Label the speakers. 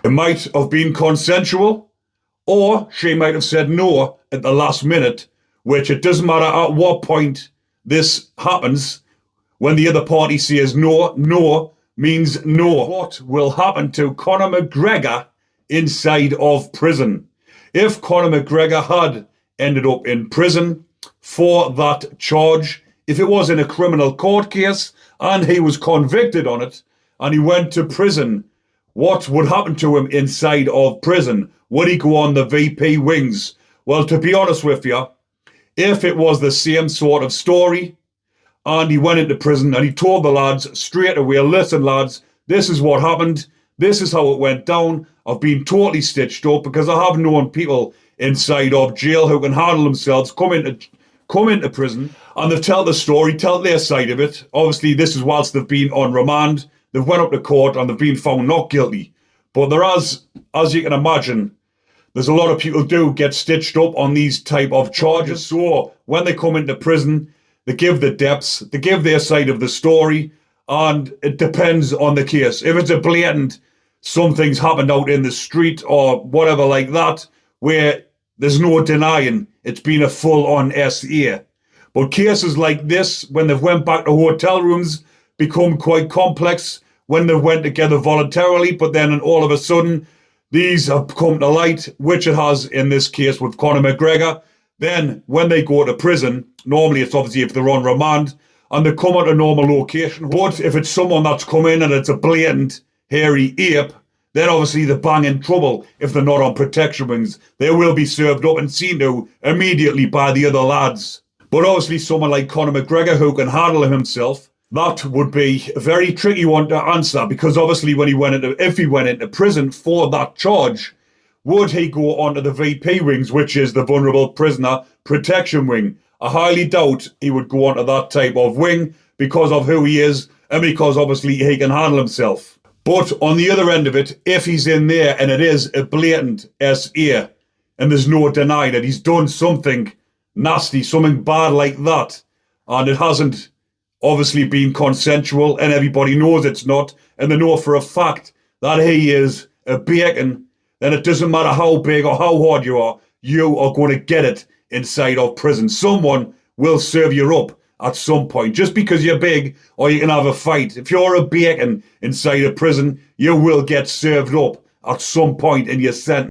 Speaker 1: It might have been consensual, or she might have said no at the last minute, which it doesn't matter at what point this happens. When the other party says no, no means no. What will happen to Conor McGregor inside of prison? If Conor McGregor had ended up in prison for that charge, if it was in a criminal court case and he was convicted on it and he went to prison, what would happen to him inside of prison? Would he go on the VP wings? Well, to be honest with you, if it was the same sort of story and he went into prison and he told the lads straight away, listen lads, this is what happened, this is how it went down, I've been totally stitched up because I have known people inside of jail who can handle themselves, come into prison, and they've tell the story, tell their side of it. Obviously, this is whilst they've been on remand. They've went up to court and they've been found not guilty. But there is, as you can imagine, there's a lot of people do get stitched up on these type of charges. So when they come into prison, they give the depths, they give their side of the story, and it depends on the case. If it's a blatant, something's happened out in the street or whatever like that, where there's no denying it's been a full-on SA. But cases like this, when they've went back to hotel rooms, become quite complex when they went together voluntarily, but then all of a sudden, these have come to light, which it has in this case with Conor McGregor. Then, when they go to prison, normally it's obviously if they're on remand, and they come at a normal location. But if it's someone that's come in and it's a blatant, hairy ape, then obviously they're bang in trouble if they're not on protection wings. They will be served up and seen to immediately by the other lads. But obviously someone like Conor McGregor who can handle himself, that would be a very tricky one to answer, because obviously if he went into prison for that charge, would he go onto the VP wings, which is the vulnerable prisoner protection wing? I highly doubt he would go onto that type of wing because of who he is and because obviously he can handle himself. But on the other end of it, if he's in there and it is a blatant SA and there's no denying that he's done something nasty, something bad like that, and it hasn't obviously been consensual and everybody knows it's not, and they know for a fact that he is a bacon, then it doesn't matter how big or how hard you are going to get it inside of prison. Someone will serve you up at some point. Just because you're big or you can have a fight, if you're a bacon inside a prison, you will get served up at some point in your sentence.